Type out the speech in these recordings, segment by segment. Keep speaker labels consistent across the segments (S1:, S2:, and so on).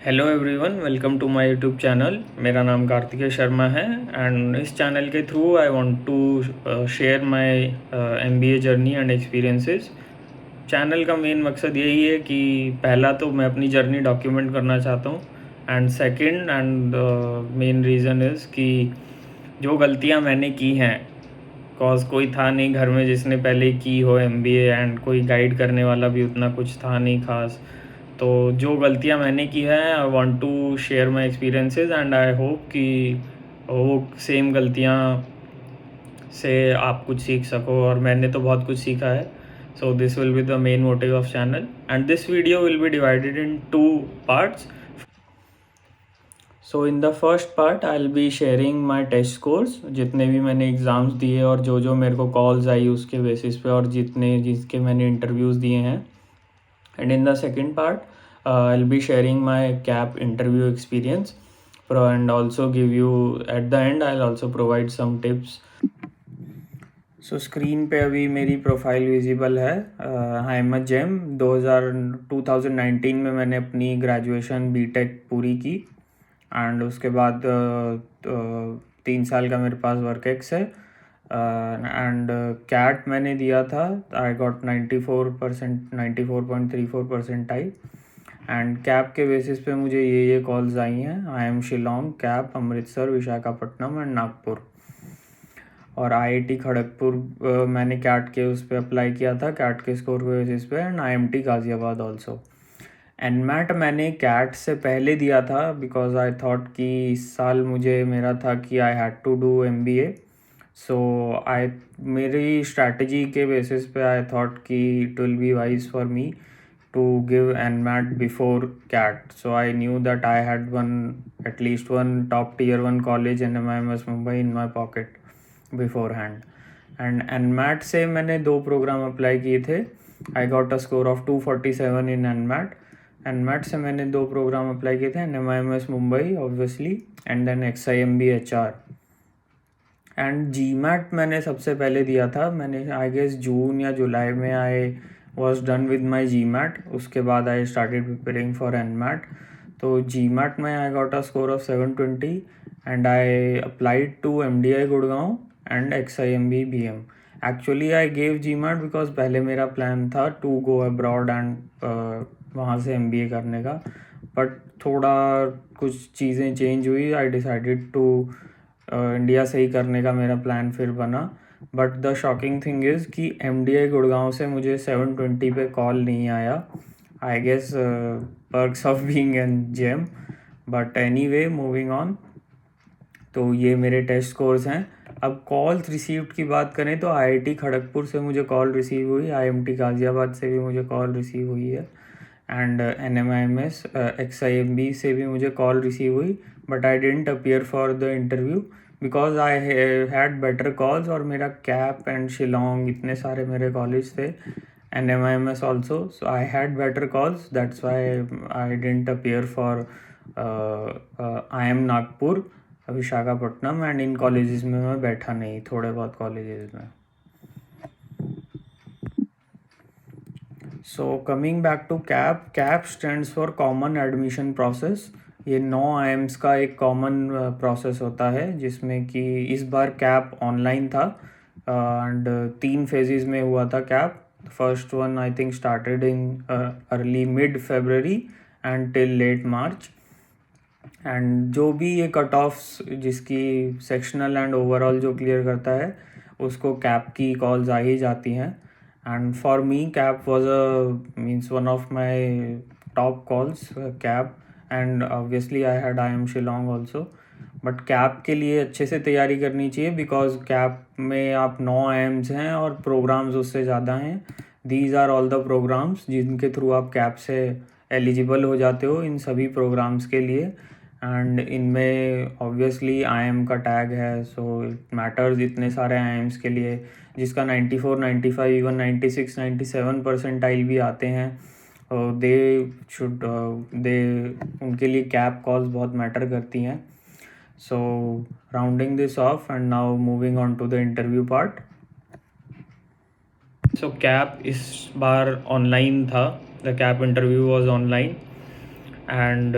S1: Hello everyone, welcome to my YouTube channel. मेरा नाम कार्तिकेय शर्मा है एंड इस चैनल के through I want to share my MBA journey and experiences. Channel का main मकसद यही है कि पहला तो मैं अपनी जर्नी डॉक्यूमेंट करना चाहता हूँ and second and main reason is कि जो गलतियाँ मैंने की हैं, कॉज कोई था नहीं घर में जिसने पहले की हो एमबीए एंड कोई गाइड करने वाला भी उतना कुछ था नहीं खास। तो जो गलतियाँ मैंने की हैं, I want to share my experiences and I hope कि वो सेम गलतियाँ से आप कुछ सीख सको, और मैंने तो बहुत कुछ सीखा है। So this will be the main motive of channel and this video will be divided in two parts. So in the first part I will be sharing my test scores, जितने भी मैंने एग्ज़ाम्स दिए और जो जो मेरे को calls आई उसके बेसिस पे, और जिसके मैंने इंटरव्यूज़ दिए हैं. And in the second part, I'll be sharing my CAP interview experience, and also give you at the end I'll also provide some tips. So screen पे अभी मेरी प्रोफाइल विजिबल है. I am a gem. 2019 में मैंने अपनी graduation BTech पूरी की and उसके बाद 3 साल का मेरे पास वर्क एक्स है एंड कैट मैंने दिया था. आई गॉट 94%, 94.34% एंड कैप के बेसिस पे मुझे ये कॉल्स आई हैं. I am Shillong, cap, Amritsar, Visakhapatnam and Nagpur. और आईआईटी खड़गपुर मैंने कैट के उस पर अप्लाई किया था, कैट के स्कोर के बेसिस पे, and IMT Ghaziabad also. NMAT मैंने कैट से पहले दिया था बिकॉज आई थॉट कि इस साल मुझे मेरा था कि I had to do MBA. So I मेरी स्ट्रैटेजी के बेसिस पे आई थॉट कि it will be wise for me to give NMAT before CAT. So I knew that I had at least one top tier 1 college NMIMS Mumbai in my pocket beforehand. And NMAT से मैंने 2 programme apply किए थे. I got a score of 247 in NMAT. NMAT से मैंने 2 programme apply किए थे, NMIMS Mumbai obviously and then XIMB HR. And GMAT मैंने सबसे पहले दिया था. मैंने आई गेस जून या जुलाई में आई was done with my GMAT. उसके बाद I started preparing for NMAT. तो GMAT में I got a score of 720 and I applied to MDI Gurgaon and XIMB BM. Actually I gave GMAT because पहले मेरा plan था to go abroad and वहाँ से MBA करने का, बट थोड़ा कुछ चीज़ें चेंज हुई. I decided to इंडिया से ही करने का मेरा प्लान फिर बना. But the shocking thing is कि MDI गुड़गांव से मुझे 720 पे कॉल नहीं आया. I guess perks of being an GEM. But anyway, moving on. तो ये मेरे टेस्ट स्कोर्स हैं. अब कॉल्स रिसीव्ड की बात करें तो IIT खड़गपुर से मुझे कॉल रिसीव हुई, IMT गाज़ियाबाद से भी मुझे कॉल रिसीव हुई है एंड NMIMS XIMB से भी मुझे कॉल रिसीव हुई. But I didn't appear for the interview because I had better calls. और मेरा कैप एंड शिलोंग, इतने सारे मेरे कॉलेज थे, NMIMS also. So I had better calls, that's why I didn't appear for IIM Nagpur, Visakhapatnam and इन colleges में मैं बैठा नहीं, थोड़े बहुत कॉलेजेस में. So coming back to CAP, CAP stands for common admission process. ये 9 IIMs का एक कॉमन प्रोसेस होता है जिसमें कि इस बार कैप ऑनलाइन था एंड 3 फेजेस में हुआ था CAP. First one I think started in early mid February and till late March. And जो भी ये कट ऑफ्स जिसकी सेक्शनल एंड ओवरऑल जो क्लियर करता है उसको कैप की कॉल्स आ ही जाती हैं. And for me cap was means one of my top calls, cap. And obviously I had IIM Shillong also. But cap के लिए अच्छे से तैयारी करनी चाहिए बिकॉज कैप में आप 9 IIMs हैं और प्रोग्राम्स उससे ज़्यादा हैं. These are all the programmes जिनके थ्रू आप कैप से एलिजिबल हो जाते हो इन सभी प्रोग्राम्स के लिए. एंड इनमें ऑब्वियसली IIM का टैग है, सो इट मैटर्स इतने सारे IIMs के लिए जिसका 94, 95, इवन 96, 97 परसेंटाइल भी आते हैं. दे शुड उनके लिए कैप कॉल्स बहुत मैटर करती हैं. So rounding this off and now moving on to the interview part. So CAP इस बार ऑनलाइन था. The CAP interview was online and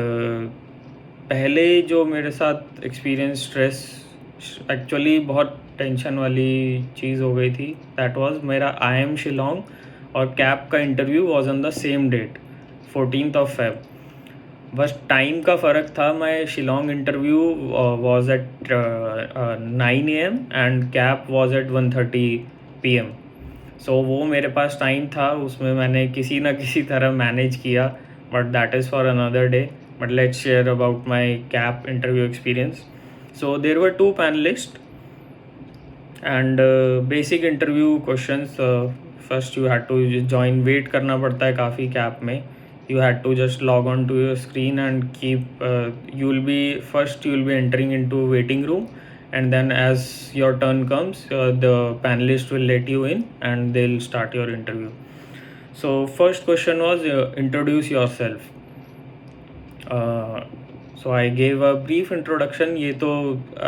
S1: पहले जो मेरे साथ एक्सपीरियंस स्ट्रेस एक्चुअली बहुत टेंशन वाली चीज़ हो गई थी. दैट वाज मेरा IIM शिलोंग और कैप का interview was on the same date 14th of Feb. बस टाइम का फ़र्क था. My Shillong interview was at 9 AM and cap was at 1:30 PM. सो वो मेरे पास टाइम था, उसमें मैंने किसी ना किसी तरह मैनेज किया, but that is for another day. But let's share about my CAP interview experience. So there were two panelists and basic interview questions. First you had to join, wait करना पड़ता है काफ़ी CAP में. You had to just log on to your screen and keep you will be entering into waiting room, and then as your turn comes the panelist will let you in and they'll start your interview. So first question was introduce yourself. So I gave a brief introduction. ये तो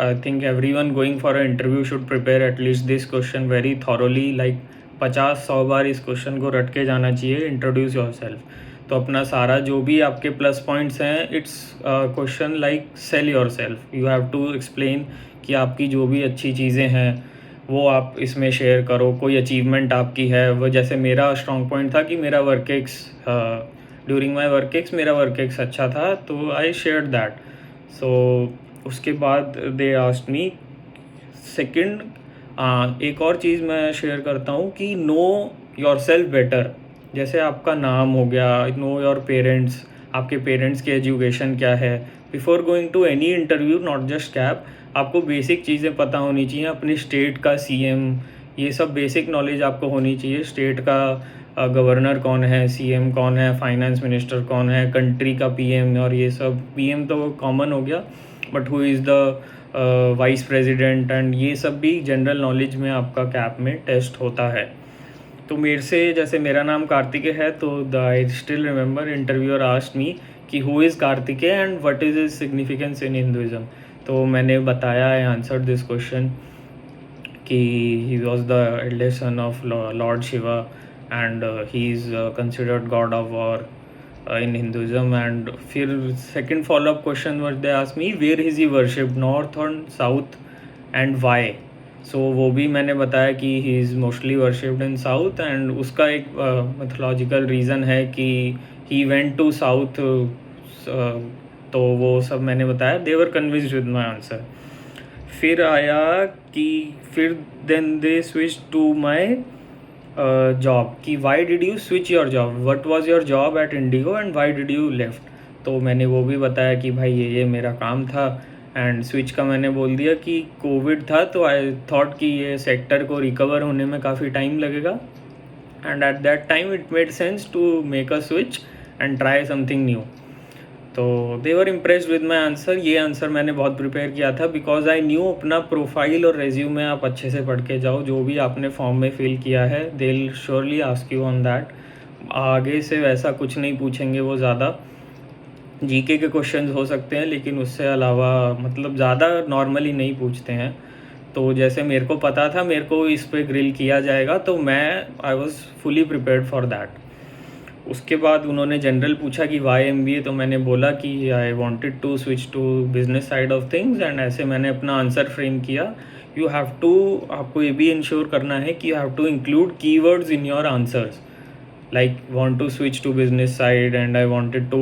S1: I think everyone going for an interview should prepare at least this question very thoroughly. Like 50-100 बार इस question को रट के जाना चाहिए. Introduce yourself. तो अपना सारा जो भी आपके प्लस पॉइंट्स हैं, it's question like sell yourself. You have to explain कि आपकी जो भी अच्छी चीज़ें हैं वो आप इसमें शेयर करो. कोई अचीवमेंट आपकी है वो, जैसे मेरा स्ट्रॉन्ग पॉइंट था कि मेरा work ex, during my work ex मेरा वर्क एक्स अच्छा था, तो आई शेयर्ड दैट. सो उसके बाद दे आस्क्ड मी सेकंड. एक और चीज़ मैं शेयर करता हूँ कि नो योर सेल्फ बेटर. जैसे आपका नाम हो गया, नो योर पेरेंट्स, आपके पेरेंट्स की एजुकेशन क्या है. Before going to any interview, not just CAP, आपको बेसिक चीज़ें पता होनी चाहिए. अपने स्टेट का CM, ये सब बेसिक नॉलेज आपको होनी चाहिए. स्टेट का गवर्नर कौन है, CM कौन है, फाइनेंस मिनिस्टर कौन है, कंट्री का PM, और ये सब. PM तो कॉमन हो गया, but who is the vice president, and ये सब भी जनरल नॉलेज में आपका कैप में टेस्ट होता है. तो मेरे से, जैसे मेरा नाम कार्तिकेय है, तो I still remember interviewer asked me कि who is Kartikeya and what is his significance in Hinduism. तो मैंने बताया, आई आंसर्ड दिस क्वेश्चन कि he was the eldest son of lord Shiva and he is considered god of war in Hinduism. And फिर second follow up question was they asked me where is he worshipped, north or south, and why. So वो भी मैंने बताया कि he is mostly worshipped in south, and उसका एक mythological reason है कि he went to south. तो वो सब मैंने बताया. they were convinced with my answer. फिर आया कि फिर then they switched to my job कि why did you switch your job, what was your job at IndiGo and why did you left. तो मैंने वो भी बताया कि भाई ये मेरा काम था. एंड स्विच का मैंने बोल दिया कि कोविड था, तो आई थॉट कि ये सेक्टर को रिकवर होने में काफ़ी टाइम लगेगा, and at that time it made sense to make a switch and try something new. तो they were impressed with my answer. ये आंसर मैंने बहुत प्रिपेयर किया था, बिकॉज आई न्यू अपना प्रोफाइल और रेज्यूमे आप अच्छे से पढ़ के जाओ. जो भी आपने फॉर्म में फिल किया है, they will surely ask you on that. आगे से वैसा कुछ नहीं पूछेंगे वो. ज़्यादा GK के क्वेश्चंस हो सकते हैं, लेकिन उससे अलावा मतलब ज़्यादा नॉर्मली नहीं पूछते हैं. तो जैसे मेरे को पता था मेरे को इस पे ग्रिल किया जाएगा, तो मैं I was fully prepared for that. उसके बाद उन्होंने जनरल पूछा कि वाई MBA, तो मैंने बोला कि I wanted to switch to business side of things, and ऐसे मैंने अपना आंसर फ्रेम किया. यू हैव टू, आपको ये भी इंश्योर करना है कि you have to include keywords in your answers, like want to switch to business side and I wanted to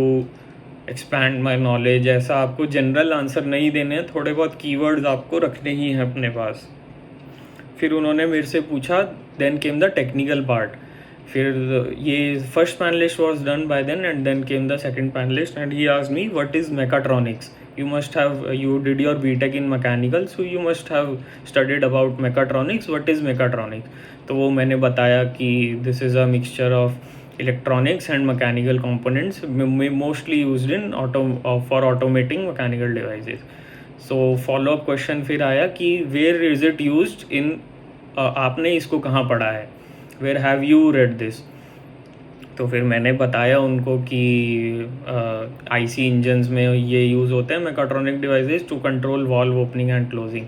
S1: expand my knowledge. ऐसा आपको जनरल आंसर नहीं देने हैं, थोड़े बहुत कीवर्ड्स आपको रखने ही हैं अपने पास. फिर उन्होंने मेरे से पूछा, then came the technical part. फिर ये first panelist was done by then, and then came the second panelist, and he asked me what is mechatronics. you did your BTech in mechanical, so you must have studied about mechatronics. What is mechatronics? तो वो मैंने बताया कि this is a mixture of electronics and mechanical components mostly used in for automating mechanical devices. So follow up question फिर आया कि where is it used in, आपने इसको कहाँ पढ़ा है, where have you read this. तो फिर मैंने बताया उनको कि IC इंजन्स में ये यूज़ होते हैं mechatronic devices to control valve opening and closing.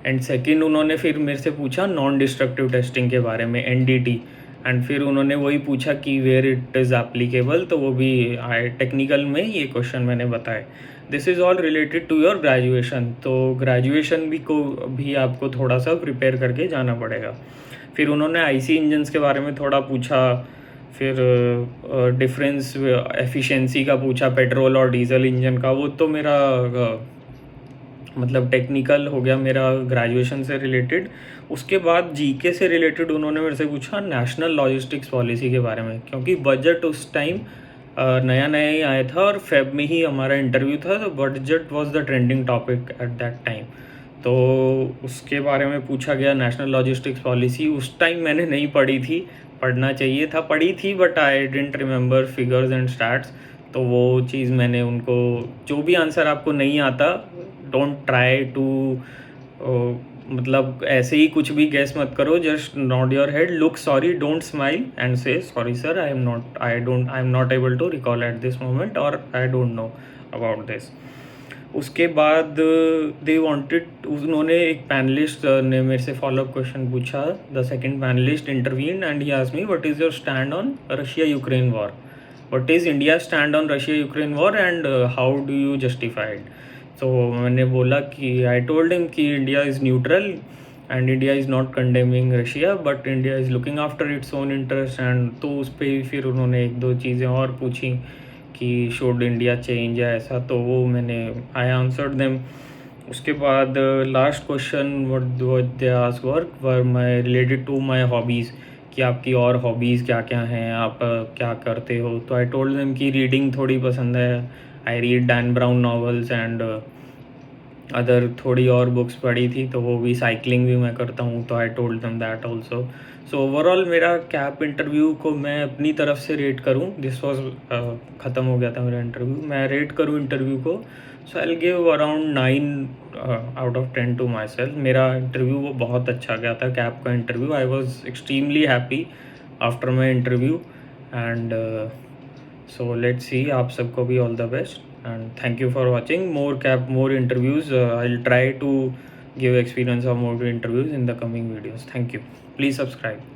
S1: And second उन्होंने फिर मेरे से पूछा नॉन डिस्ट्रक्टिव टेस्टिंग के बारे में, NDT. एंड फिर उन्होंने वही पूछा कि वेयर इट इज़ एप्लीकेबल, तो वो भी टेक्निकल में ये क्वेश्चन मैंने बताए। This is all related to your graduation, तो ग्रेजुएशन भी आपको थोड़ा सा प्रिपेयर करके जाना पड़ेगा। फिर उन्होंने आईसी इंजन्स के बारे में थोड़ा पूछा, फिर डिफरेंस एफिशिएंसी का पूछा, पेट्रोल और डीजल इंजन का। वो तो मेरा मतलब टेक्निकल हो गया मेरा ग्रेजुएशन से रिलेटेड। उसके बाद जीके से रिलेटेड उन्होंने मेरे से पूछा नेशनल लॉजिस्टिक्स पॉलिसी के बारे में, क्योंकि बजट उस टाइम नया नया ही आया था और फेब में ही हमारा इंटरव्यू था, तो budget was the trending topic eight that time. तो उसके बारे में पूछा गया नेशनल लॉजिस्टिक्स पॉलिसी। उस टाइम मैंने नहीं पढ़ी थी, पढ़ना चाहिए था, पढ़ी थी, but I didn't remember figures and stats. तो वो चीज़ मैंने उनको, जो भी आंसर आपको नहीं आता, डोंट ट्राई टू मतलब ऐसे ही कुछ भी गैस मत करो, just nod your head, look sorry, don't smile and say sorry sir, I am not able to recall at this moment, और I don't know about this. उसके बाद दे वांटेड, उन्होंने एक पैनलिस्ट ने मेरे से फॉलोअप क्वेश्चन पूछा। The second panelist intervene and he asked me what is your stand on Russia Ukraine war, what is India stand on Russia Ukraine war and how do you justify it. तो मैंने बोला कि I told him कि India is neutral and India is not condemning Russia, but India is looking after its own interest. And तो उस पर फिर उन्होंने एक दो चीज़ें और पूछी कि शुड इंडिया चेंज या ऐसा, तो वो मैंने आई आंसर्ड देम। उसके बाद last question what they asked were my related to my hobbies, कि आपकी और हॉबीज़ क्या क्या हैं, आप क्या करते हो। तो आई टोल्ड देम कि रीडिंग थोड़ी पसंद है, I read Dan brown novels and other थोड़ी और बुक्स पढ़ी थी, तो वो भी, साइकिलिंग भी मैं करता हूँ, तो I told them that also. So overall मेरा कैप इंटरव्यू को मैं अपनी तरफ से रेट करूँ, दिस वॉज ख़त्म हो गया था मेरा इंटरव्यू, मैं रेट करूँ इंटरव्यू को, so I will give around 9 out of 10 to myself. मेरा इंटरव्यू वो बहुत अच्छा गया था, कैप का interview. I was extremely happy after my interview and so let's see, आप सबको भी all the best and thank you for watching more interviews. I'll try to give experience of more interviews in the coming videos. Thank you. Please subscribe.